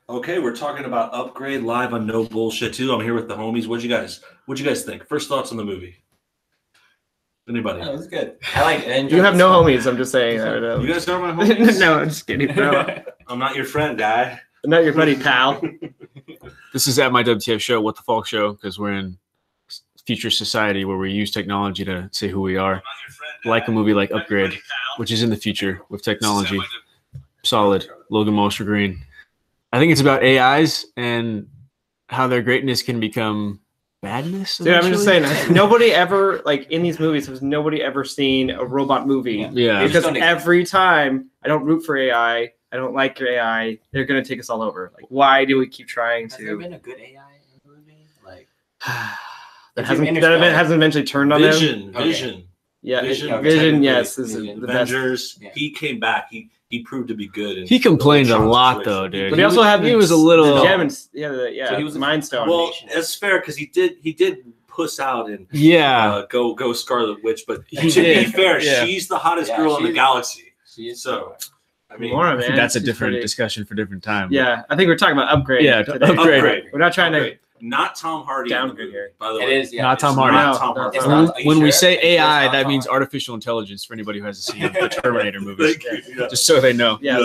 Okay, we're talking about Upgrade live on No Bullshit 2. I'm here with the homies. What'd you guys think? First thoughts on the movie? Anybody? It was good. I You have no homies. I'm just saying. You guys are my homies. No, I'm just kidding, bro. I'm not your friend, guy. I'm not your buddy, pal. This is at my WTF show, What the Falk Show, because we're in future society where we use technology to say who we are. Like a movie like Upgrade, which is in the future with technology. Solid. Logan Moster Green. I think it's about AIs and how their greatness can become badness. Dude, I'm just saying, nobody ever, like, in these movies, has nobody ever seen a robot movie. Yeah. Because every time I don't root for AI, I don't like your AI, they're going to take us all over. Like, why do we keep trying to... Has there been a good AI in the movie? Like... that hasn't eventually turned on them? Vision. Yeah, Vision, Vision yes, is the Avengers. best. He came back. He proved to be good. He complained a lot, though, dude. But he also had he was a little so he was Mind Stone. Well, it's fair because he did puss out and go Scarlet Witch. But to be fair, she's the hottest girl in the galaxy. She is so. I mean, I think that's a different discussion for a different time. Yeah, I think we're talking about Upgrade. Yeah, Upgrade. We're not trying to. Not Tom Hardy. Downgrade here. By the way, it is. Yeah, not Tom Hardy. Not Tom Hardy. When we say AI, that means artificial intelligence. For anybody who hasn't seen the Terminator movies, just so they know. Yeah,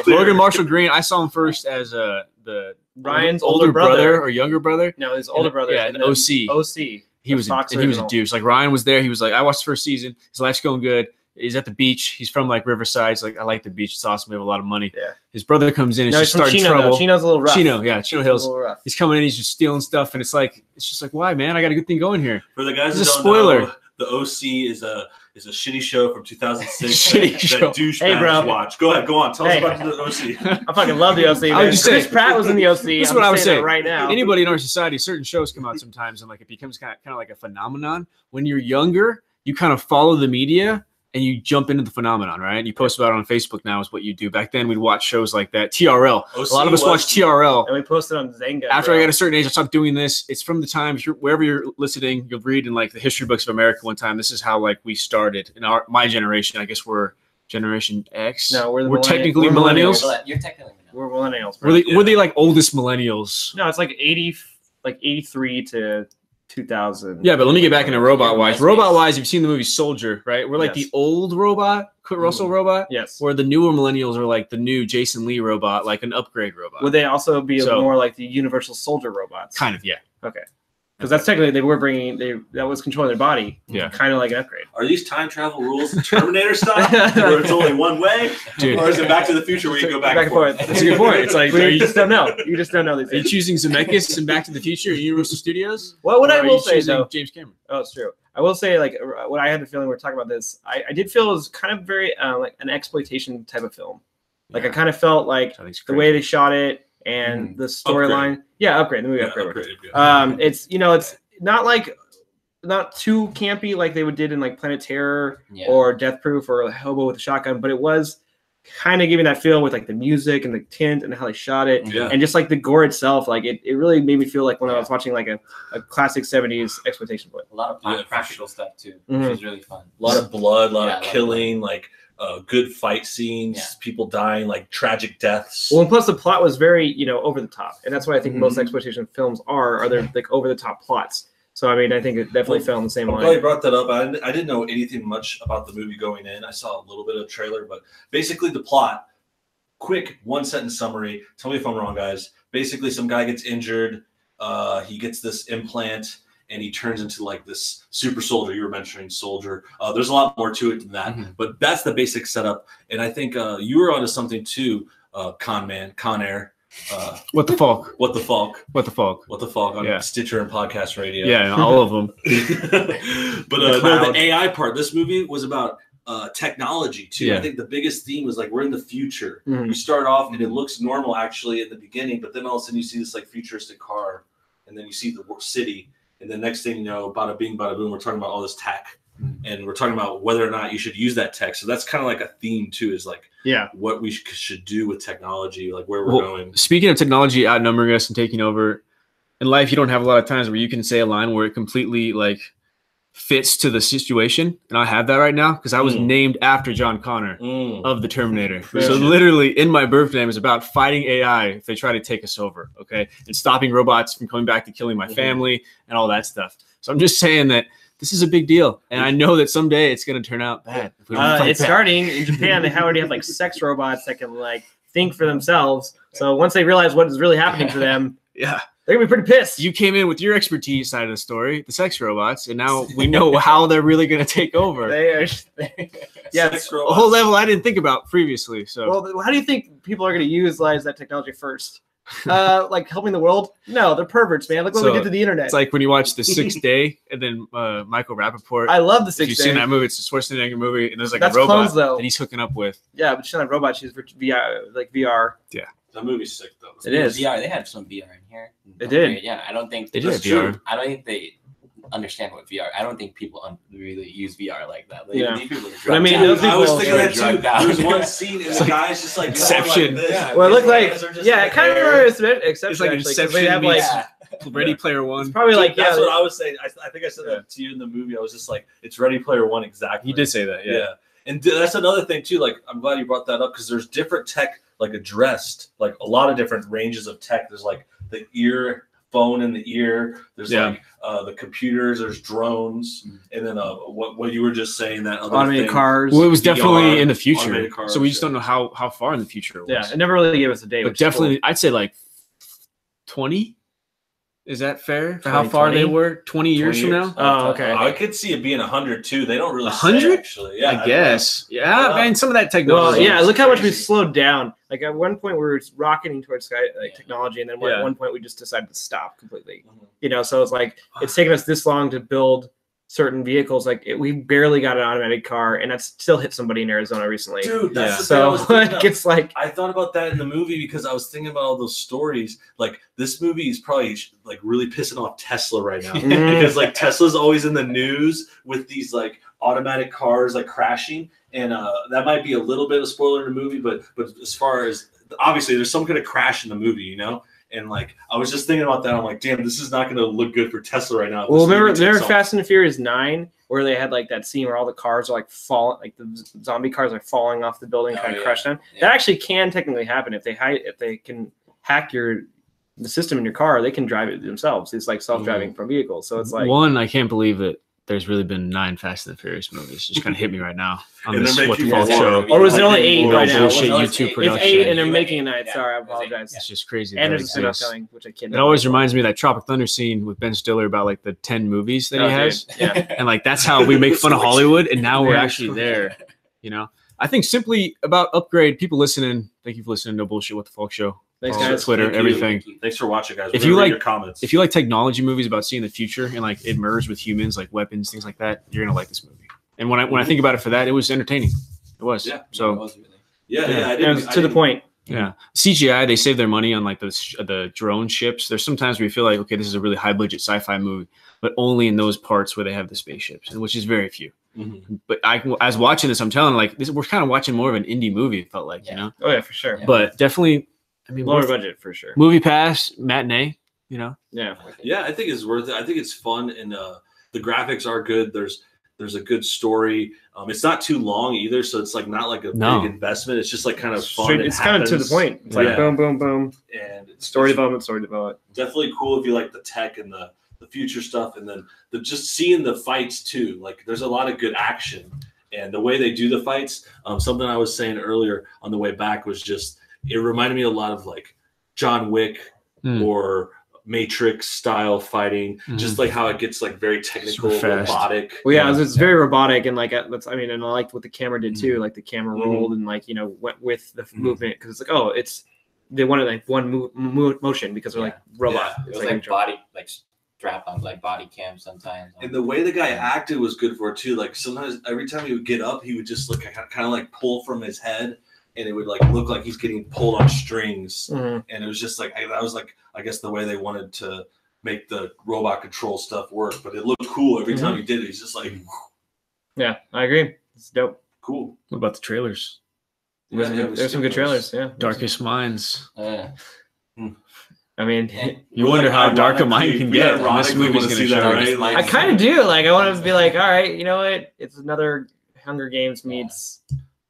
Logan Marshall Green. I saw him first as the Ryan's older brother or younger brother. No, his older brother. Yeah, an OC. OC. He was a douche. Like Ryan was there. He was like, I watched the first season. His life's going good. He's at the beach. He's from like Riverside. He's like, I like the beach. It's awesome. We have a lot of money. Yeah. His brother comes in and just starting Chino, trouble. Though. Chino's a little rough. Chino Hills. He's coming in. He's just stealing stuff, and it's just like, why, man? I got a good thing going here. For the guys this that is don't a spoiler. know, the OC is a shitty show from 2006. That douchebags watch. Go ahead, go on. Tell us about the OC. I fucking love the OC. I was just Chris saying, Pratt was in the OC. This is what I was saying right now. Anybody in our society, certain shows come out sometimes, and like it becomes kind of like a phenomenon. When you're younger, you kind of follow the media. And you jump into the phenomenon, right? And you post about it on Facebook now is what you do. Back then, we'd watch shows like that. TRL. OC a lot of us watch TRL. And we posted on Zynga. After I got a certain age, I stopped doing this. It's from the time, wherever you're listening, you'll read in like the history books of America one time. This is how like we started in my generation. I guess we're Generation X. No, we're technically millennials. You're technically millennials. We're millennials. We're the like oldest millennials. No, it's like 83 to 2000. Yeah, but let me get back into robot-wise. Robot-wise, you've seen the movie Soldier, right? We're like the old robot, Kurt Russell robot. Yes. Where the newer millennials are like the new Jason Lee robot, like an upgrade robot. Would they also be more like the Universal Soldier robots? Kind of, yeah. Okay. Because that's technically they were bringing that was controlling their body. Yeah. Kind of like an upgrade. Are these time travel rules Terminator style, where it's only one way, dude? Or is it Back to the Future where you go back and forth? That's a good point. It's like you just don't know. You just don't know these things. Are you choosing Zemeckis and Back to the Future at Universal Studios? Well, what I will say though, James Cameron. Oh, it's true. I will say, like, what I had the feeling we were talking about this. I did feel it was kind of very like an exploitation type of film. Like I kind of felt like the way they shot it and the storyline. Yeah, Upgrade. The movie Upgrade. It's it's not too campy like they did in like Planet Terror or Death Proof or Hobo with a Shotgun, but it was kind of giving that feel with like the music and the tint and how they shot it and just like the gore itself. Like it really made me feel like when I was watching like a classic 70s exploitation flick. A lot of practical stuff too, which was really fun. A lot of blood, a lot of killing, like good fight scenes, people dying, like tragic deaths. Well, and plus the plot was very, over the top. And that's what I think most exploitation films are they're like over the top plots. So, I mean, I think it definitely fell in the same line. I'm glad you brought that up. I didn't know anything much about the movie going in. I saw a little bit of the trailer, but basically the plot, quick one-sentence summary. Tell me if I'm wrong, guys. Basically, some guy gets injured. He gets this implant, and he turns into like this super soldier. You were mentioning soldier. There's a lot more to it than that, but that's the basic setup. And I think you were onto something too, Con Air. What the Falk? What the Falk? What the Falk? What the Falk on Stitcher and Podcast Radio. Yeah, all of them. But the AI part, this movie was about technology too. I think the biggest theme was like we're in the future. You start off and it looks normal actually at the beginning, but then all of a sudden you see this like futuristic car, and then you see the city, and then next thing you know, bada bing, bada boom, we're talking about all this tech. And we're talking about whether or not you should use that tech. So that's kind of like a theme too, is like what we should do with technology, like where we're going. Speaking of technology outnumbering us and taking over, in life you don't have a lot of times where you can say a line where it completely like fits to the situation, and I have that right now because I was named after John Connor of the Terminator. So literally in my birth name is about fighting AI if they try to take us over, okay, and stopping robots from coming back to killing my family and all that stuff. So I'm just saying that this is a big deal, and I know that someday it's going to turn out bad. If we don't fight it's back. starting in Japan. They already have like sex robots that can like think for themselves. So once they realize what is really happening to them, yeah, they're gonna be pretty pissed. You came in with your expertise side of the story, the sex robots, and now we know how they're really going to take over. Yeah, Sex a robots. whole level I didn't think about previously. So, well, how do you think people are going to utilize that technology first? Like helping the world? No, they're perverts, man. Look what we did to the internet. It's like when you watch The Sixth Day and then Michael Rappaport. I love The Sixth Day. If you've seen that movie, it's a Schwarzenegger movie, and there's like That's a robot clones, though. that he's hooking up with. Yeah, but she's not a robot. She's for VR, like VR. Yeah. That movie's sick though. It is. VR. They had some VR in here. They did. Yeah, I don't think They did have true. VR. I don't think they understand what VR. I don't think people really use VR like that. Like, Yeah. these people are But I mean, drugged those out. I was people- thinking that too. Drugged out. There's one scene and the guy's just like Inception. going like this. Yeah. Well, it looked like, His hands are just yeah, in it kind of the air. reminded me of Exception. It's like actually, 'cause Inception they have like, meets Ready Player One. it's probably like, That's yeah, what I was saying. I think I said that to you in the movie. I was just like, it's Ready Player One exactly. He did say that, yeah. And that's another thing too. Like, I'm glad you brought that up because there's different tech like addressed, like a lot of different ranges of tech. There's like the phone in the ear. There's like the computers. There's drones, and then what you were just saying, that other automated thing. cars. Well, it was definitely VR, in the future, automated cars, so we just don't know how far in the future it was. Yeah, it never really gave us a date. But which is definitely, cool. I'd say like 20. Is that fair for how far 2020? they were 20 years from now? Oh, okay. I could see it being 100 too. They don't really 100? say, actually. Yeah, I guess. Yeah, Yeah. man, some of that Well, technology. yeah, is look how much we crazy. slowed down. Like at one point we were rocketing towards technology, and then Yeah. at one point we just decided to stop completely. Mhm. You know, so it's like it's taken us this long to build certain vehicles. Like we barely got an automatic car, and that's still hit somebody in Arizona recently. Dude, that's Yeah. the thing I was So thinking of. it's like, I thought about that in the movie because I was thinking about all those stories. Like this movie is probably like really pissing off Tesla right now because like Tesla's always in the news with these like automatic cars like crashing, and that might be a little bit of spoiler in the movie, but as far as obviously there's some kind of crash in the movie, you know. And like I was just thinking about that. I'm like, damn, this is not going to look good for Tesla right now. well, This movie remember takes off. Fast and Furious 9, where they had like that scene where all the cars are like falling, like the zombie cars are falling off the building, trying to crush them. Yeah. That actually can technically happen if they can hack the system in your car. They can drive it themselves. It's like self-driving from vehicles. So it's like, one, I can't believe that there's really been 9 Fast and the Furious movies. Just kind of hit me right now on And this they're What the making Fuck more. show. or was it only 8 More right now? bullshit Well, it's YouTube 8. production. It's 8 and they're Yeah. making a 9. Yeah. Sorry, I It's 8. apologize. It's just crazy. And that there's a spin-off exists. coming, which I can't. It always reminds me of that Tropic Thunder scene with Ben Stiller about like the 10 movies that he has. Yeah. And like that's how we make fun of Hollywood, and now we're Yeah. actually there. You know, I think simply about Upgrade. People listening, thank you for listening to Bullshit What the Fuck show. Thanks, Follow guys. Twitter, Thank you. everything. Thanks for watching, guys. If We're you gonna read like- your comments, If you like technology movies about seeing the future and like it merged with humans, like weapons, things like that, you're gonna like this movie. And when I think about it for that, it was entertaining. It was. Yeah. It So was really. yeah, Yeah. I It didn't, was I to the didn't- point. yeah, CGI, they save their money on like the drone ships. There's sometimes where you feel like, okay, this is a really high budget sci-fi movie, but only in those parts where they have the spaceships, and which is very few. Mhm. But as watching this, I'm telling like this, we're kind of watching more of an indie movie. It felt like, you Yeah. know, Oh yeah, for sure. Yeah. but definitely, I mean, Lower worth- budget for sure. movie pass, matinee, you know. Yeah. Yeah, I think it's worth it. I think it's fun, and the graphics are good. There's a good story. It's not too long either, so it's like not like a No. big investment. It's just like kind of fun. Straight, It it's kind of to the happens. point. It's like Yeah. boom, boom, boom. And it's Story development, story development. definitely cool if you like the tech and the future stuff, and then just seeing the fights too. Like there's a lot of good action, and the way they do the fights. Something I was saying earlier on the way back was just it reminded me a lot of like John Wick or Matrix style fighting, just like how it gets like very technical, Super fast. robotic. Well, yeah, it's very robotic and like that's. I mean, and I liked what the camera did too. Like the camera Mhm. rolled and like went with the movement because it's like they wanted like one motion because they're like robot. It It's was like body, like strap on, like body cam sometimes. And the way the guy acted was good for it too. Like sometimes every time he would get up, he would just look kind of like pull from his head, and it would like look like he's getting pulled on strings. Mhm. And it was just like that was like I guess the way they wanted to make the robot control stuff work. But it looked cool every time he did it. He's just like Yeah, I agree. It's dope. cool. What about the trailers? There's some good trailers. Yeah. Darkest Minds. I mean, you wonder how dark a mind can get. This movie's going to show that, right? I kind of do. Like, I want to be like, all right, you know what? It's another Hunger Games meets.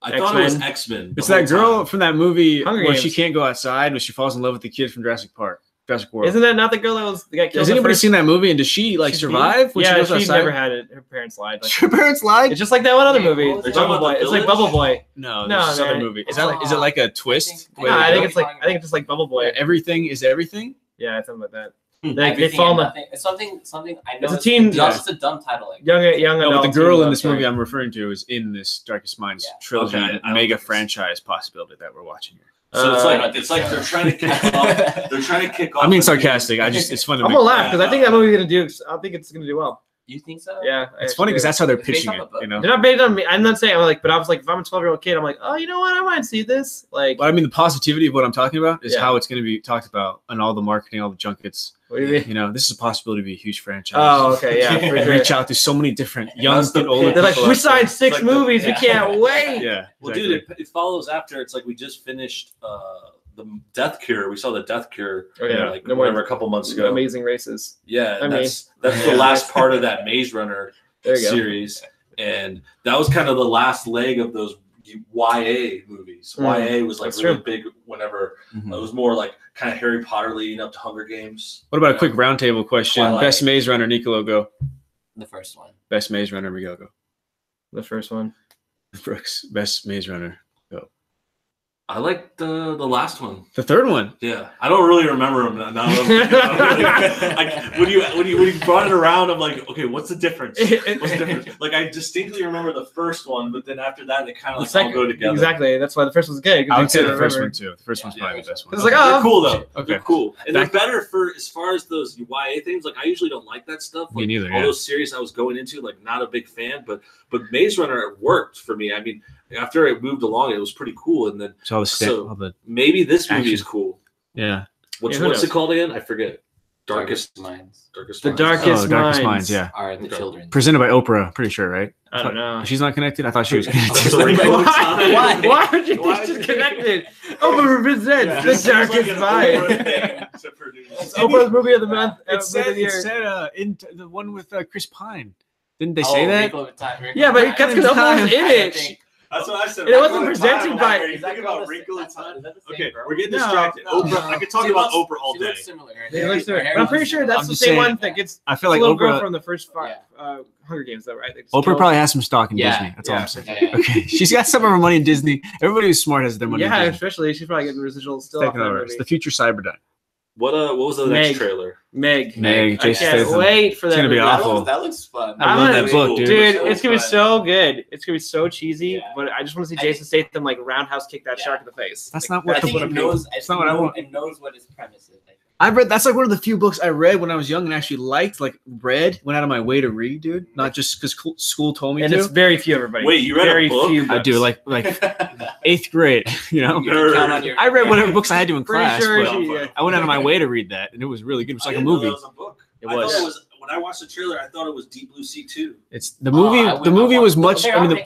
I thought it was X-Men. It's that girl from that movie Hunger where Games. she can't go outside when she falls in love with the kid from Jurassic World. Isn't that not the girl that got killed? Has anybody seen that movie? And does she survive when she goes outside? Never had it. Her parents lied. Like, her parents lied. It's just like that one other movie. Bubble Boy. It's like Bubble Boy. No, this other movie. Is it like a twist? No, I think it's just like Bubble Boy. Everything is everything. Yeah, something like that. Like they fall in it's something I know. It's a teen. It's just a dumb title. Like young No, adult. but the girl in this movie I'm referring to is in this Darkest Minds trilogy, mega franchise possibility that we're watching here. So it's like they're trying to kick off. They're trying to kick off. I mean, sarcastic. It's fun. I'm gonna laugh because I think that movie's gonna do. I think it's gonna do well. You think so? Yeah, it's funny because that's how they're pitching it. You know, they're not based on me. I'm not saying but I was like, if I'm a 12-year-old kid, I'm like, oh, you know what? I might see this. Like, but I mean, the positivity of what I'm talking about is how it's going to be talked about on all the marketing, all the junkets. What do you mean? You know, this is a possibility to be a huge franchise. Oh, okay, yeah. Reach out to so many different young and older. They're like, we signed 6 movies. We can't wait. Yeah. Well, dude, it follows after. It's like we just finished the Death Cure. We saw the Death Cure. Oh yeah, like whatever, a couple months ago. Amazing Races. Yeah, that's the last part of that Maze Runner series, and that was kind of the last leg of those YA movies. YA was like really big whenever it was more like kind of Harry Potter leading up to Hunger Games. What about a quick roundtable question? Twilight. Best Maze Runner, Nicolo, go. The first one. Best Maze Runner, Miguel, go. The first one. Brooks, best Maze Runner, go. I like the last one. The third one. Yeah, I don't really remember them now. When you brought it around, I'm like, okay, what's the difference? What's the difference? Like I distinctly remember the first one, but then after that, they kind of like all go together. Exactly. That's why the first one's good. I would say the first one too. The first one's probably the best one. It's like, they're cool though. Okay, they're cool, and they're better for as far as those YA things. Like I usually don't like that stuff. Like, me neither. All those series I was going into, like not a big fan, but Maze Runner worked for me. I mean, after it moved along, it was pretty cool, and then maybe this movie is cool. Yeah. What's it called again? I forget. Darkest Minds. The Darkest Minds. Yeah. Are the children. Presented by Oprah, pretty sure, right? I don't know. She's not connected? I thought she was connected. Why would you think she's connected? Oprah presents The Darkest Minds. It's Oprah's movie of the month. It said in the one with Chris Pine. Didn't they say that? Yeah, but that's because Oprah was in it. That's what I said. It wasn't presented by. Are you thinking about Wrinkle in Time? Okay, we're getting distracted. Oprah. I could talk about Oprah all day. They look similar. I'm pretty sure that's the same one that gets. I feel like little Oprah girl from the first Hunger Games, though, right? Oprah probably has some stock in Disney. That's all I'm saying. Okay, she's got some of her money in Disney. Everybody who's smart has their money. Yeah, in Disney. especially she's probably getting residuals still. It's the future Cyberdyne. What was the next trailer? Meg. I can't wait for that. It's gonna be awful. That looks fun. I love that book, dude. It's gonna be so good. It's gonna be so cheesy, but I just want to see Jason Statham like roundhouse kick that shark in the face. That's not what it knows. That's not what I want. It knows what his premise is. That's like one of the few books I read when I was young and actually liked, went out of my way to read, dude. Not just because school told me to. And it's very few, everybody. Wait, you read very a book? few books. I do, like 8th grade, you know? I read whatever books I had to in class, but I went out of my way to read that, and it was really good. It was like a movie. It was a book. It was. When I watched the trailer, I thought it was Deep Blue Sea 2. It's the movie. The movie was much. I mean,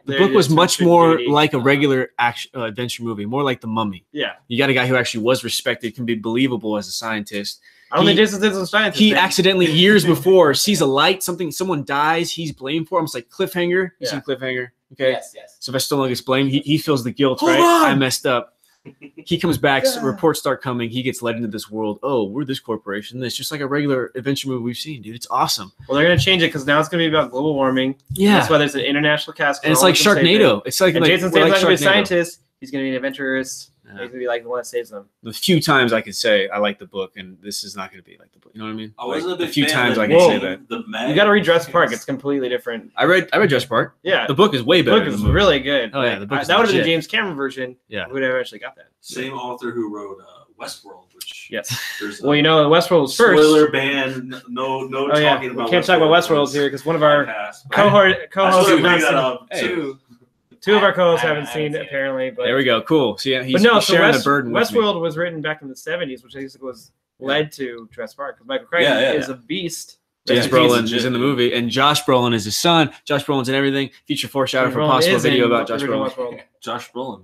the book was much more like a regular action adventure movie, more like The Mummy. Yeah, you got a guy who actually was respected, can be believable as a scientist. I don't think Jason Statham's a scientist. He accidentally years before sees a light, someone dies, he's blamed for him. It's like Cliffhanger. You seen Cliffhanger? Okay. Yes. Sylvester Stallone gets blamed. He feels the guilt, right? I messed up. He comes back, reports start coming, he gets led into this world. Oh, we're this corporation. It's just like a regular adventure movie we've seen, dude. It's awesome. Well, they're going to change it because now it's going to be about global warming. Yeah. That's why there's an international cast. And it's like Sharknado. It's like Jason Statham's not going to be a scientist. He's going to be an adventurous. He's going to be like the one that saves them. The few times I could say I like the book, and this is not going to be like the book. You know what I mean? I wasn't a big few fan times of I can say that. You got to read Jurassic Park. It's completely different. I read Jurassic Park. Yeah. The book is way better. The book is really good. Oh yeah, the book. That would have been the James Cameron version. Yeah. We would have actually got that. Same author who wrote Westworld, which well, you know, Westworld was first. Spoiler ban. No talking about. We can't talk about Westworld here because one of our co-hosts have not seen. Two of our co-hosts haven't seen it, apparently. But there we go. Cool. So yeah, he's sharing the burden with me. Westworld was written back in the 70s, which I guess was led to Jurassic Park. Because Michael Crichton is a beast. James Brolin is in the movie, and Josh Brolin is his son. Josh Brolin's in everything. Future foreshadow for a possible video about Josh Brolin. Josh Brolin.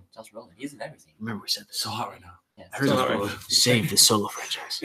He's in everything. Remember we said this. So hot right now. Yes. I heard save the Solo franchise.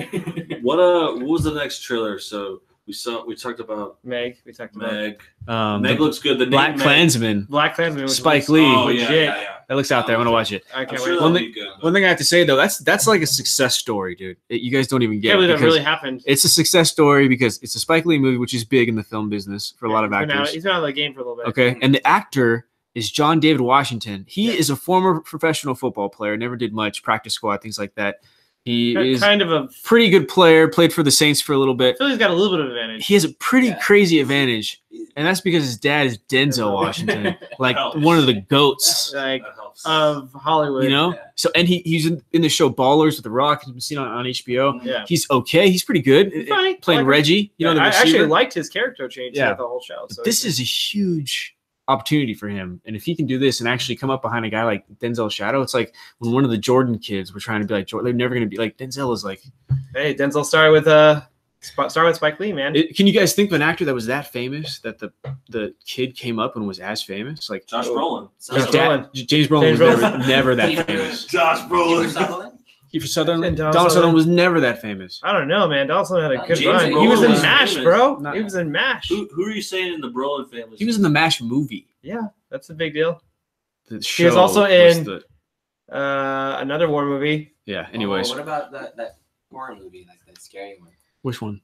What was the next trailer? So we talked about Meg. Meg looks good. The Black Klansman. Black Klansman. Spike Lee. Oh yeah. That looks out there. I want to watch it. I can't Sure wait. One thing I have to say though, that's like a success story, dude. You guys don't even get it. That really happened. It's a success story because it's a Spike Lee movie, which is big in the film business for a lot of actors. He's been out of the game for a little bit. Okay, and the actor is John David Washington. He is a former professional football player. Never did much, practice squad, things like that. He is kind of a pretty good player. Played for the Saints for a little bit. I feel he's got a little bit of advantage. He has a pretty crazy advantage, and that's because his dad is Denzel Washington, like one of the goats of Hollywood. You know, so and he's in the show Ballers with The Rock. He's been seen on HBO. Yeah, he's okay. He's pretty good. Playing Reggie. You know, the receiver. I actually liked his character change throughout the whole show. So this is a huge opportunity for him, and if he can do this and actually come up behind a guy like Denzel Shadow, it's like when one of the Jordan kids were trying to be like Jordan. They're never going to be like Denzel is like. Hey, Denzel started with Spike Lee, man. Can you guys think of an actor that was that famous that the kid came up and was as famous? Like Josh Brolin. James Brolin was never that famous. Josh Brolin. Kiefer Sutherland. Donald Sutherland was never that famous. I don't know, man. Donald Sutherland had a good James run. Brolin He was in was MASH, famous. bro. He was in MASH. Who are you saying in the Brolin family? He was in the MASH movie. Yeah, that's a big deal. The He was also in the, another war movie. Yeah. Anyways. What about that horror movie, like that scary one? Which one?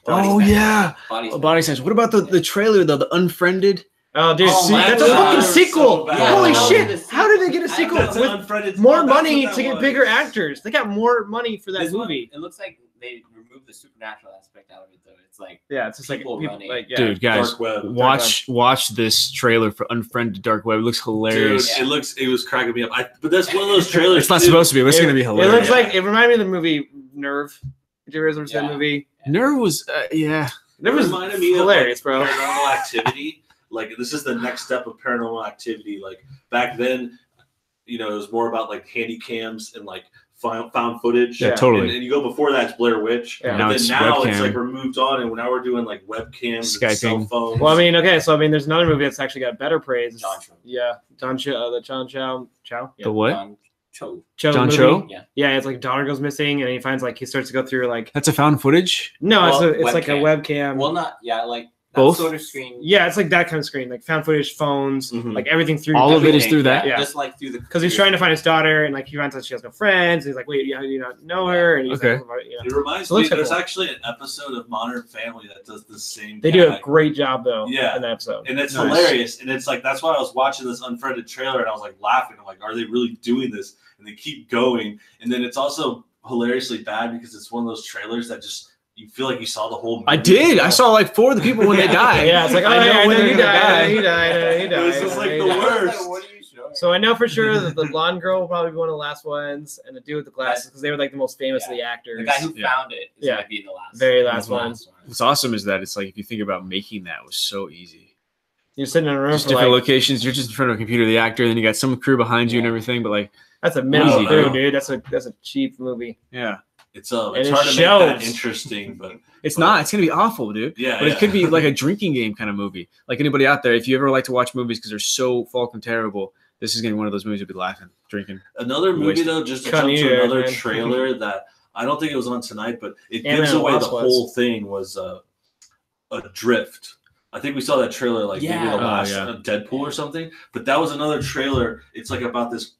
Body Snatch. What about the trailer though? The Unfriended. Oh, dude, that's a fucking sequel. Holy shit! How did they get a sequel with more money to get bigger actors? They got more money for that movie. It looks like they removed the supernatural aspect out of it, though. It's like it's just people running. Dude, guys, watch this trailer for Unfriended Dark Web. It looks hilarious. Dude, it was cracking me up. But that's one of those trailers. It's not supposed to be, but it's gonna be hilarious. It looks like it reminded me of the movie Nerve. Did you ever see that movie? Nerve was Nerve was reminded me hilarious, of bro. Paranormal Activity. Like this is the next step of Paranormal Activity. Like back then, it was more about like handy cams and like found footage. Yeah, totally. And you go before that, it's Blair Witch. Yeah. And now it's like we're moved on, and now we're doing like webcams, and cell phones. Well, I mean, okay, so there's another movie that's actually got better praise. John Cho. Yeah, John Cho. The John Chow. Yeah. The what? John Cho? Yeah, it's like daughter goes missing, and he finds like he starts to go through like. That's a found footage. No, it's like a webcam. Well, like. Both sort of screen. Yeah, it's like that kind of screen, like found footage, phones, like everything through. All of it is through that. Yeah, just like through the. Because he's trying to find his daughter, and like he finds out she has no friends. And he's like, "Wait, how do you not know her?" And he's okay. Like, It reminds me. There's actually an episode of Modern Family that does the same. They do a great job though. Yeah, in that episode, and it's hilarious. And it's like that's why I was watching this Unfriended trailer, and I was like laughing. I'm like, are they really doing this? And they keep going, and then it's also hilariously bad because it's one of those trailers that just. You feel like you saw the whole movie. I did. I saw like 4 of the people when they died. Yeah, it's like, I know when they're he died. He died. This is like the worst. What are you showing? So I know for sure that the blonde girl will probably be one of the last ones, and the dude with the glasses, because they were like the most famous of the actors. The guy who found it is going to be the last. Very last one. What's awesome is that it's like if you think about making that was so easy. You're sitting in a room just for different like, locations. You're just in front of a computer, the actor, and then you got some crew behind you and everything. But like that's a minimal crew, dude. That's a cheap movie. Yeah. It's hard to make that interesting, but it's not. It's gonna be awful, dude. Yeah, but it could be like a drinking game kind of movie. Like anybody out there, if you ever like to watch movies because they're so fucking terrible, this is gonna be one of those movies you'll be laughing, drinking. Another movie though, just to jump to another trailer that I don't think it was on tonight, but it gives away the whole thing was Adrift. I think we saw that trailer like maybe the last Deadpool or something. But that was another trailer. It's like about this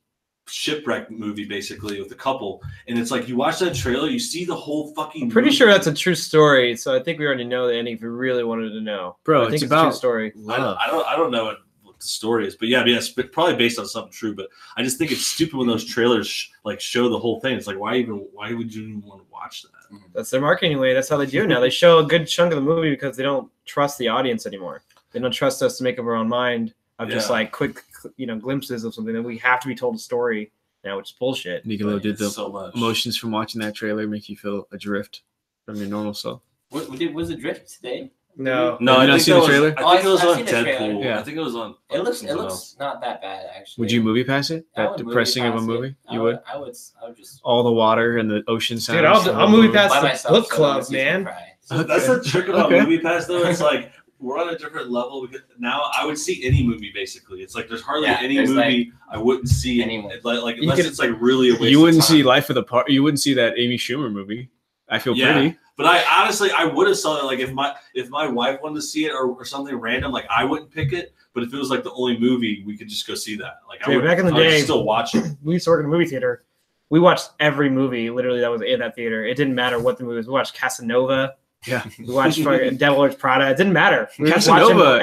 shipwreck movie basically with a couple, and it's like you watch that trailer, you see the whole fucking. I'm pretty sure that's a true story, so I think we already know the ending. If we really wanted to know, bro, I think it's about a true story. I don't know what the story is, but yes, probably based on something true. But I just think it's stupid when those trailers like show the whole thing. It's like why would you even want to watch that? That's their marketing way. That's how they do it now. They show a good chunk of the movie because they don't trust the audience anymore. They don't trust us to make up our own mind of just like quick, glimpses of something that we have to be told a story now, which is bullshit. Nicolo, did the emotions from watching that trailer make you feel adrift from your normal self? Was it drift today? No, I didn't see the trailer. I think it was on Deadpool. Yeah, I think it was on. It looks not that bad actually. Would you movie pass it? That depressing of a movie? You would. I would just all the water and the ocean sounds. Dude, I'll movie pass the book club, man. So that's the trick about movie pass though. It's like we're on a different level because now I would see any movie basically. It's like there's hardly any movie I wouldn't see like unless it's like really a waste You wouldn't of time. see Life of the Party. You wouldn't see that Amy Schumer movie. I Feel Pretty. But I honestly I would have saw it like if my wife wanted to see it or something random, like I wouldn't pick it. But if it was like the only movie, we could just go see that. Like back in the day, still watch it. We used to work in a movie theater. We watched every movie literally that was in that theater. It didn't matter what the movie was. We watched Casanova. Yeah. We watched Devil Wears Prada. It didn't matter. Casanova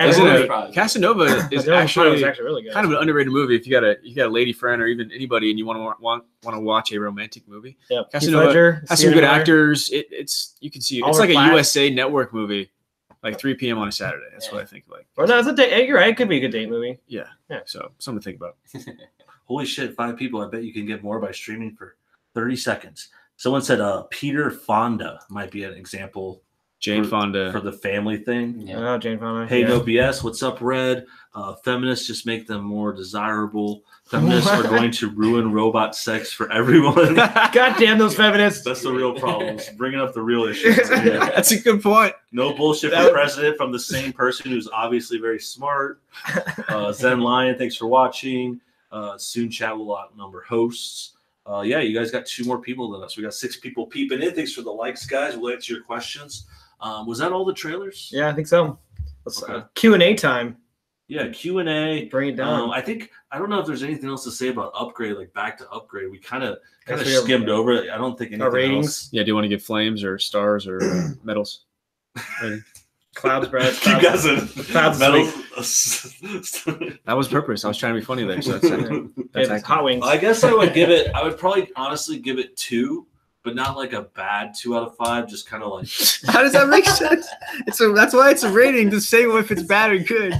is actually really good. kind of an underrated movie if you got a lady friend or even anybody and you want to watch a romantic movie. Yeah. Casanova has some good actors. You can see it's like a USA Network movie, like 3 p.m. on a Saturday. That's what I think like. Well, no, it's a date. You're right. It could be a good date movie. Yeah. So something to think about. Holy shit, 5 people. I bet you can get more by streaming for 30 seconds. Someone said Peter Fonda might be an example. Jane Fonda. For the family thing. Yeah. Oh, Jane Fonda. Hey, no BS. What's up, Red? Feminists just make them more desirable. Feminists are going to ruin robot sex for everyone. God damn those feminists. That's the real problem. Bringing up the real issues. Yeah. That's a good point. No bullshit for president from the same person who's obviously very smart. Zen Lion, thanks for watching. Soon chat will outnumber hosts. Yeah, you guys got 2 more people than us. We got 6 people peeping in. Thanks for the likes, guys. We'll answer your questions. Was that all the trailers? Yeah, I think so. Let's Q&A time. Yeah, Q&A. Bring it down. I don't know if there's anything else to say about Upgrade, like back to Upgrade. We kind of skimmed over it. I don't think anything ratings. else. Yeah, do you want to give flames or stars or medals? Clouds, Brad. You guys have medals. That was purpose. I was trying to be funny there. So that's hot wings. I guess I would probably honestly give it 2. But not like a bad 2 out of 5, just kind of like. How does that make sense? That's why it's a rating to say if it's bad or good.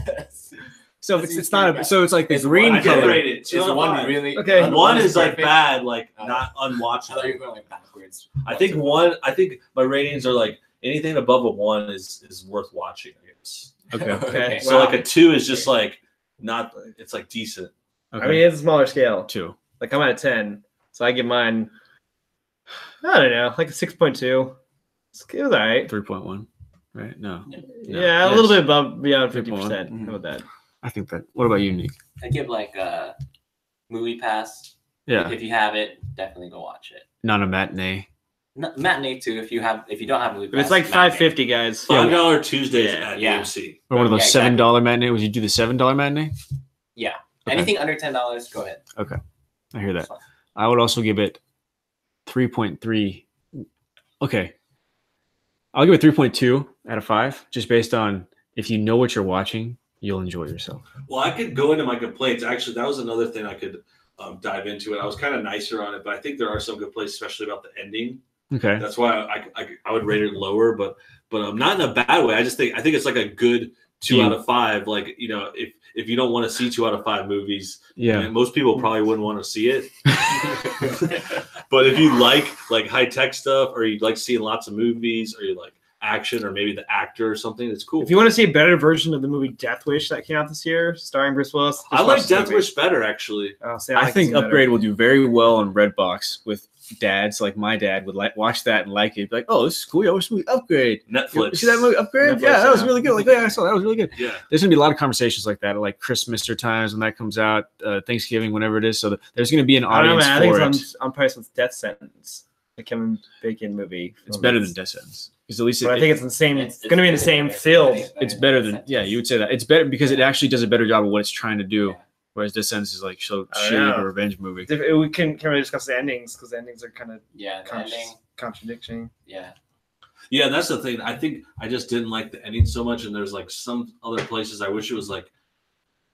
So it's not. So it's like the green color. Is one really okay? One is like bad, like not unwatchable. You're going like backwards. I think my ratings are like anything above a 1 is worth watching. I guess. Okay. So like a 2 is just like not. It's like decent. Okay. I mean, it's a smaller scale. 2. Like I'm at a 10, so I give mine. I don't know, like a 6.2. It was all right. 3.1, right? No. Yeah, a little bit above beyond 50%. How about that? I think that. What about you, Nick? I give like a movie pass. Yeah. If you have it, definitely go watch it. Not a matinee. Matinee too. If you don't have movie pass, but it's like $5.50, guys. $5 Tuesdays at AMC. Or one of those $7 matinee. Would you do the $7 matinee? Yeah. Okay. Anything under $10, go ahead. Okay, I hear that. I would also give it 3.3. Okay. I'll give it 3.2 out of 5, just based on if you know what you're watching, you'll enjoy yourself. Well, I could go into my complaints. Actually, that was another thing I could dive into it. I was kind of nicer on it, but I think there are some good places, especially about the ending. Okay. That's why I would rate it lower, but not in a bad way. I think it's like a good 2 out of 5. Like, you know, if you don't want to see 2 out of 5 movies, most people probably wouldn't want to see it. But if you like high tech stuff, or you like seeing lots of movies, or you like action, or maybe the actor or something, it's cool. If you want to see a better version of the movie Death Wish that came out this year, starring Bruce Willis, I like Death Wish better, actually. I think Upgrade will do very well on Redbox with dads. Like my dad would watch that and like it. Be like, oh, this is cool. Yeah, what's the movie Upgrade? Netflix. You see that movie Upgrade? Yeah, that was really good. Like, yeah, I saw that. Was really good. Yeah. There's gonna be a lot of conversations like that, like Christmas times when that comes out, Thanksgiving, whenever it is. So there's gonna be an audience I for think it. it's on price with Death Sentence, the Kevin Bacon movie. It's better than Death Sentence. Because at least I think it's the same. It's going to be in the same field. It's better than you would say that. It's better because it actually does a better job of what it's trying to do. Yeah. Whereas Death Sentence is like so shitty of a revenge movie. We can't really discuss the endings because the endings are kind of contradicting. Yeah. Yeah, that's the thing. I think I just didn't like the ending so much, and there's like some other places I wish it was like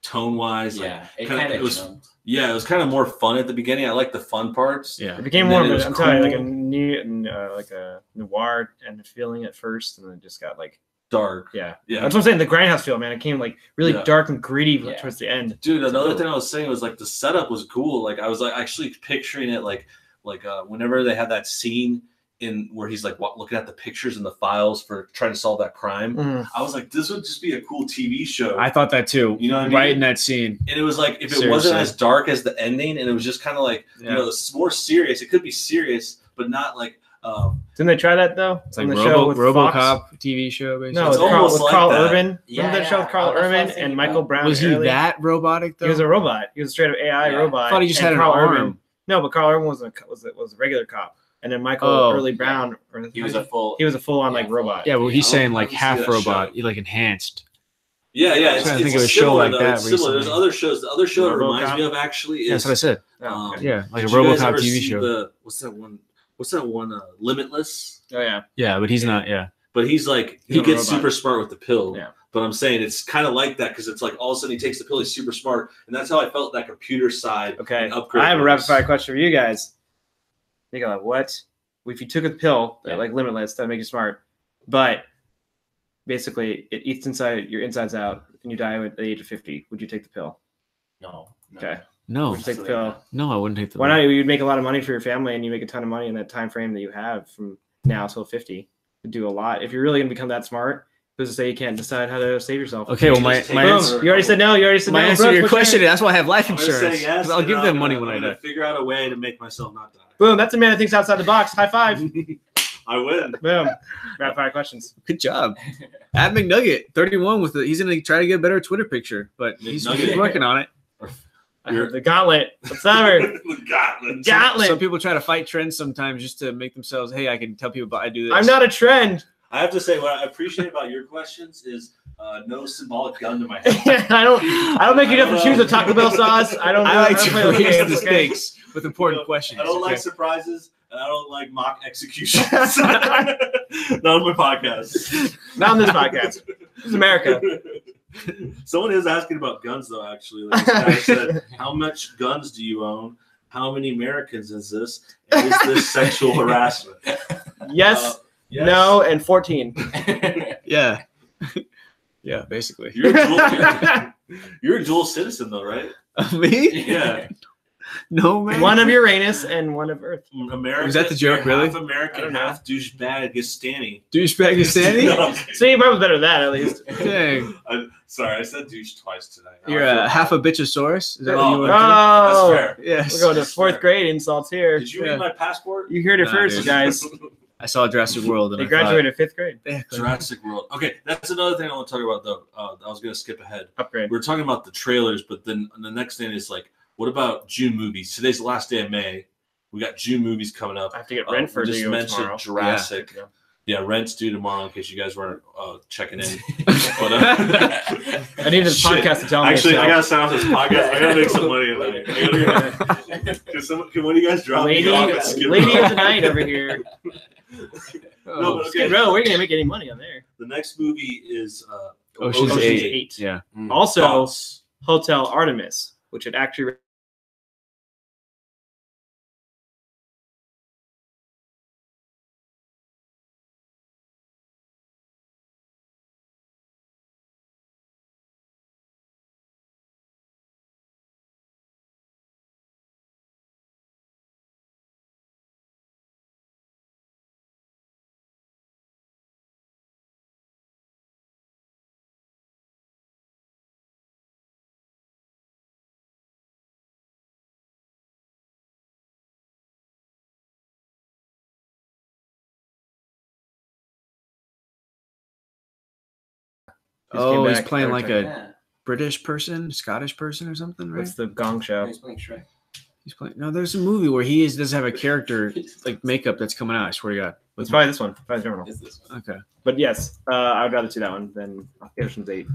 tone wise. Yeah, like, it was. Yeah, it was kind of more fun at the beginning. I like the fun parts. Yeah, it became more of a, I'm telling you, like a noir and feeling at first, and then it just got like dark. Yeah. That's what I'm saying. The Grindhouse feel, man. It came like really dark and gritty towards the end. Dude, another thing I was saying was like the setup was cool. Like I was like actually picturing it like whenever they had that scene in where he's like looking at the pictures and the files for trying to solve that crime. I was like, this would just be a cool TV show. I thought that too. You know what I mean? Right in that scene. And it was like, if it wasn't as dark as the ending, and it was just kind of like, you know, it's more serious. It could be serious, but not like Didn't they try that though? It's like RoboCop TV show, basically. No, it's almost like Carl Urban. Remember that show with Carl Urban and Michael Brown? Was he that robotic though? He was a robot. He was a straight up AI robot. I thought he just had an Carl arm. Urban, no, but Carl Urban was a regular cop, and then Michael Early Brown. He was a full on like robot. Yeah, well, he's saying like half robot, like enhanced. Yeah. I think it was a show like that. Similar. There's other shows. The other show it reminds me of actually is. That's what I said. Yeah, like a RoboCop TV show. What's that one? Limitless. Oh yeah. Yeah, but he's not. Yeah. But he's like he gets super smart with the pill. Yeah. But I'm saying it's kind of like that because it's like all of a sudden he takes the pill, he's super smart, and that's how I felt that computer side. Okay. I have a rapid fire question for you guys. You go, what? If you took a pill, like Limitless, that'd make you smart, but basically it eats inside your insides out, and you die at the age of 50. Would you take the pill? No. Okay. No. Would you take the pill? No, I wouldn't take the pill. Why not? You'd make a lot of money for your family, and you make a ton of money in that time frame that you have from now till 50. To do a lot. If you're really gonna become that smart, who's to say you can't decide how to save yourself? Okay, well my answer, you already said no. You already said my no. answer to your question. That's why I have life insurance. Yes, I'll give them money when I die. Figure out a way to make myself not die. Boom! That's a man that thinks outside the box. High five. I win. Boom. Rapid fire questions. Good job. At McNugget, 31 with he's gonna try to get a better Twitter picture, but he's working on it. The gauntlet. What's ever? The gauntlet. Some people try to fight trends sometimes just to make themselves. Hey, I can tell people I do this. I'm not a trend. I have to say, what I appreciate about your questions is no symbolic gun to my head. I don't make you different shoes with Taco Bell sauce. I like to raise the stakes with important questions. I don't like surprises, and I don't like mock executions. Not on my podcast. Not on this podcast. This is America. Someone is asking about guns, though. Actually, like this guy said, "How much guns do you own? How many Americans is this? And is this sexual harassment?" Yes. No, and 14. Yeah. Yeah, basically. You're a dual citizen, though, right? Me? Yeah. No, man. One of Uranus and one of Earth. America. Was that the joke, really? Half American, half douchebag-istani. Douchebag-istani? No, so you probably better than that, at least. Dang. Sorry, I said douche twice tonight. You're a half a bitchosaurus? Is that what you want to do? Oh, that's fair. Yes. We're going to fourth grade insults here. Did you read my passport? You heard it first, dude. Guys. I saw Jurassic World. And they graduated fifth grade. Jurassic World. Okay, that's another thing I want to talk about, though. I was going to skip ahead. Upgrade. We're talking about the trailers, but then the next thing is like, what about June movies? Today's the last day of May. We got June movies coming up. I have to get rent for just mentioned tomorrow. Jurassic. Yeah, rent's due tomorrow in case you guys weren't checking in. But, I need this podcast to tell me. Actually, I gotta sign off this podcast. I gotta make some money tonight. Can one of you guys drop me off and skip Lady of the night over here. No, but okay. Bro, we're gonna make any money on there. The next movie is Ocean's 8. Yeah. Also, Hotel Artemis, which had actually. He's playing like a British person, Scottish person, or something, right? That's the Gong Show. He's playing Shrek. He's playing. No, there's a movie where does have a character like makeup that's coming out. I swear to God. It's probably this one. Probably Terminal. It's this one. Okay. But yes, I would rather see that one than Ocean's 8.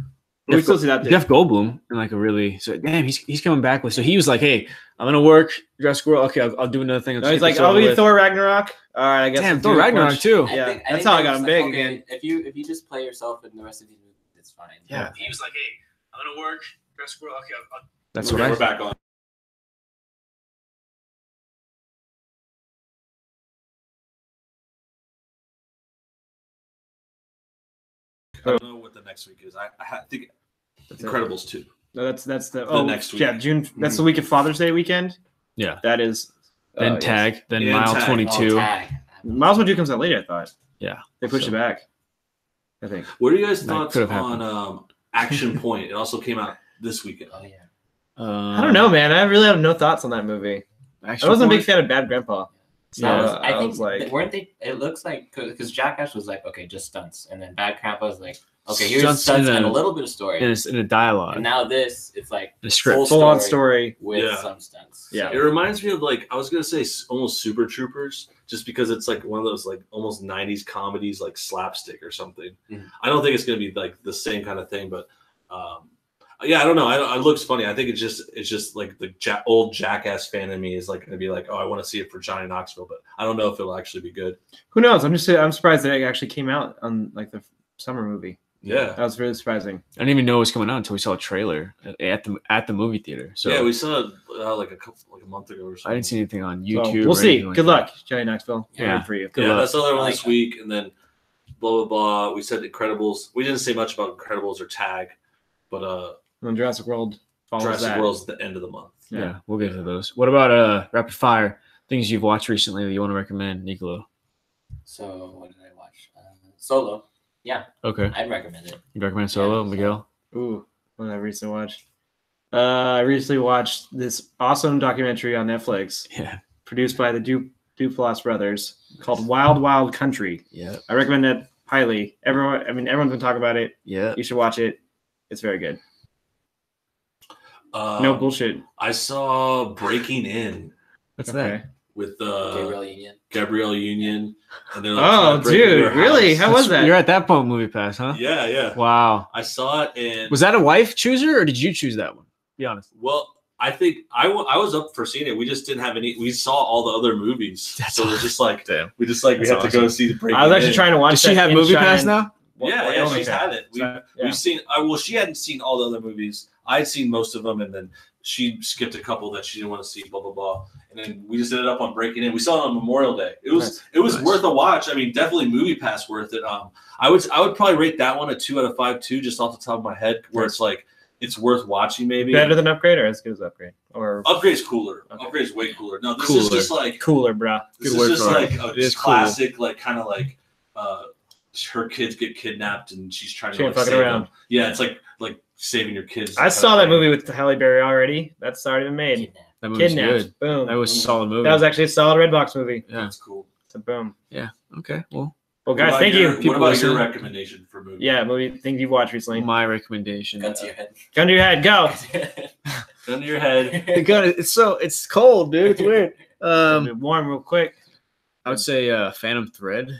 We still see that. Jeff Goldblum in like a really damn. He's coming back with. So he was like, hey, I'm gonna work Jurassic World. Okay, I'll do another thing. No, he's like, I'll be Thor Ragnarok. All right, I guess. Damn, Thor Ragnarok too. Yeah, that's how I got him big again. If you just play yourself in the rest of these movies, it's fine. Yeah. He was like, hey, I'm gonna work Jurassic World. Okay, that's what we're back on. I don't know what the next week is. I think Incredibles 2. No, that's the next week. Yeah, June. That's the week of Father's Day weekend. Yeah, that is. Then Tag, then and Mile Tag. 22. Miles 22 comes out later, I thought. Yeah, they pushed it back. I think. What are you guys' thoughts on Action Point? It also came out this weekend. Oh yeah. I don't know, man. I really have no thoughts on that movie. I wasn't a big fan of Bad Grandpa. So Yeah, I think was like, weren't they? It looks like because Jackass was like, okay, just stunts, and then Bad Grandpa was like, okay, here's Stunts stunts in and a- a little bit of story. in a dialogue. And now this, it's like The script. full on story. with Yeah. some stunts. Yeah. It reminds me of like I was gonna say almost Super Troopers, just because it's like one of those like almost '90s comedies, like slapstick or something. Mhm. I don't think it's gonna be like the same kind of thing, but yeah, I don't know. It looks funny. I think it's just like the old Jackass fan in me is like gonna be like, oh, I want to see it for Johnny Knoxville, but I don't know if it'll actually be good. Who knows? I'm surprised that it actually came out on like the summer movie. Yeah, That was really surprising. I didn't even know it was coming out until we saw a trailer at the movie theater. So yeah, we saw it like a month ago or something. I didn't see anything on So, YouTube. we'll or see. anything like Good that. luck, Johnny Knoxville. Yeah. Good for you. Good Yeah, luck. that's the other I one like this that. week, and then blah blah blah. We said Incredibles. We didn't say much about Incredibles or Tag, but And then Jurassic World follows Jurassic that. World's the end of the month. Yeah, we'll get to those. What about rapid fire things you've watched recently that you want to recommend, Nicolo? So what did I watch? Solo. Okay, I'd recommend it. you recommend Solo, Yeah, Miguel? Ooh, what did I recently watch? I recently watched this awesome documentary on Netflix Yeah, produced by the Duplass brothers called Wild Wild Country. yeah, I recommend it highly. Everyone's been talking about it. yeah. You should watch it. It's very good. Uh, No bullshit. I saw Breaking In What's Okay. with Gabriel Union. Gabrielle Union, and then Oh, dude, really? that? How was that? You're at that point, Movie Pass, huh? Yeah, yeah. Wow. I saw it, and Was that a wife chooser or did you choose that one? Be honest. well, I think I was up for seeing it. We just didn't have any. We saw all the other movies, That's so we're just like Damn. we That's have to go awesome. see the Breaking I was actually In. trying to watch. Does she that have in Movie Pass China. now? Yeah, she's okay. had it. Yeah. We've seen. Well, she hadn't seen all the other movies. I'd seen most of them, and then she skipped a couple that she didn't want to see. Blah blah blah. And then we just ended up on Breaking In. We saw it on Memorial Day. It was Nice. worth a watch. I mean, definitely Movie Pass worth it. I would probably rate that one a 2 out of 5 too, just off the top of my head, where it's like it's worth watching. Maybe Better than Upgrade or as good as Upgrade or Upgrade's cooler. Okay. Upgrade's way cooler. No, this is Cooler. just like cooler, bruh. this Good is word just for like it. a It is just classic, like kind of like her kids get kidnapped and she's trying to She ain't like, fucking save around. them. Yeah, it's like saving your kids. I saw that movie with Halle Berry already. That's already been made. Kidnapped. That movie's Kidnapped. good. Boom. That was a solid movie. That was actually a solid Redbox movie. yeah. That's cool. So boom. Okay. Well, Well, What guys, about thank you. What People about listening. your recommendation for movie? Yeah, movie things you've watched recently. my recommendation. Gun to your head. Gun to your head. Go. Gun to your head. The gun. It's cold, dude. It's weird. Warm real quick. I would say Phantom Thread.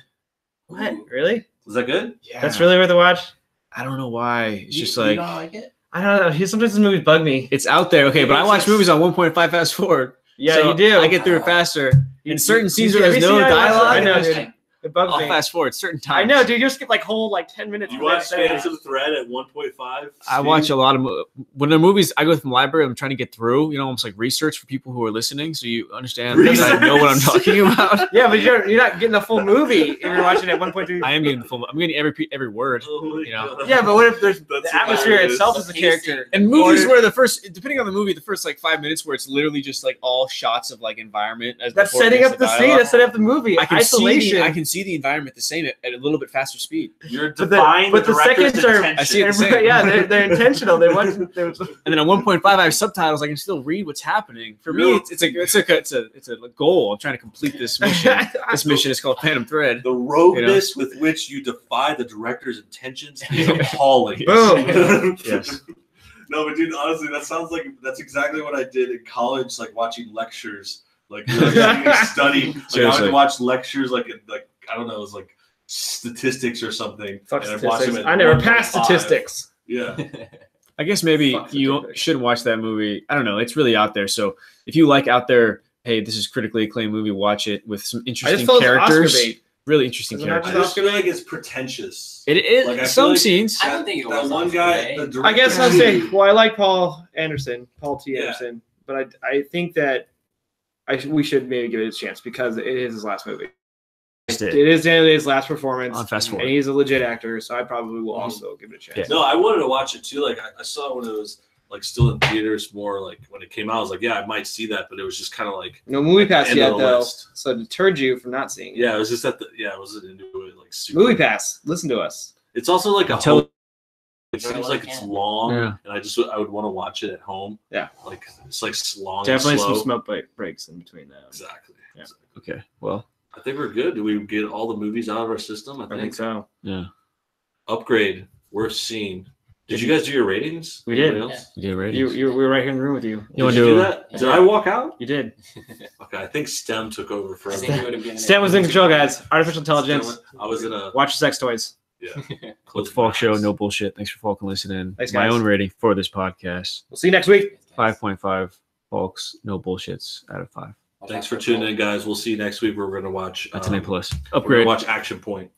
What? Really? Was that good? Yeah. That's really worth a watch? I don't know why. It's just you like don't like it? I don't know. Sometimes these movies bug me. it's out there. Okay, but I watch movies on 1.5 fast forward. Yeah, So you do. I get through it faster. In certain scenes where have there's you no seen that? dialogue, I know, I'm just dude. like, It bugs I'll me. fast forward certain times. I know, dude. You skip like whole 10 minutes. You of watch that. Phantom Thread at 1.5? I watch a lot of when the movies. I go from the library. I'm trying to get through. You know, almost like research for people who are listening, so you understand. That I know what I'm talking about. Yeah, but you're not getting the full movie if you're watching it at 1.3. I am getting the full. I'm getting every word. Oh my You know. God. Yeah, but what if there's That's the atmosphere hilarious. itself is the The character? And movies Or- where the first, depending on the movie, the first like 5 minutes where it's literally just like all shots of like environment. As That's before it setting gets up the scene. dialogue. That's setting up the movie. I can Isolation. I can see the environment the same at a little bit faster speed. You're But defying the director's seconds are- intention. I see it the same. Yeah, they're intentional. They want. And then at 1.5, I have subtitles. I can still read what's happening. For me, Really? it's a goal. I'm trying to complete this mission. This mission is called Phantom Thread. The rogueness with which you defy the director's intentions is appalling. Boom. Yes. No, but dude, honestly, that sounds like that's exactly what I did in college, like watching lectures, like really study. Like I Seriously. would watch lectures, like I don't know, it was like statistics or something. Fuck and I'd watch them statistics. at I never passed 1.5. statistics. Yeah, I guess maybe Fuck you statistics. shouldn't watch that movie. I don't know. It's really out there. So if you like out there, hey, this is critically acclaimed movie. Watch it with some I interesting just felt it was Oscar characters. bait. Really interesting Isn't that I characters. just feel like it's pretentious. It is Like, I feel some like- scenes. I don't think it that was one Oscar guy. bait. The I guess I'll director- say. Well, I like Paul T. Yeah. Anderson, but I think that we should maybe give it a chance because it is his last movie. It is his last performance, On fast and forward. he's a legit actor, so I probably will also give it a chance. Yeah. No, I wanted to watch it too. Like I saw it when it was like still in theaters more. Like when it came out, I was like, yeah, I might see that, but it was just kind of like, No movie pass End yet of the though, list. so it deterred you from not seeing it. yeah, it was just I wasn't into it like super. Movie pass. Listen to us. It's also like a Until- whole. It seems like it's long, Yeah. and I would want to watch it at home. Yeah. like it's like long. Definitely and slow. some smoke breaks in between that. Exactly. Yeah. Okay. Well, I think we're good. Do we get all the movies out of our system? I think so. Yeah. Upgrade. Worth seeing. Did you guys do your ratings? We did. Else? You did ratings. We were right here in the room with you. Did you do that? Yeah. Did I walk out? You did. Okay, I think STEM took over for I think everything. you would have been. Stan was in control, guys. Artificial intelligence. I was in a Watch sex toys. With the Falk Show, no bullshit. Thanks for fucking listening. Thanks, My guys. own rating for this podcast: We'll see you next week. 5.5 Falks, no bullshits out of 5. Thanks for tuning in, guys. We'll see you next week. We're going to watch. That's an A+. We're going Upgrade. to watch Action Point.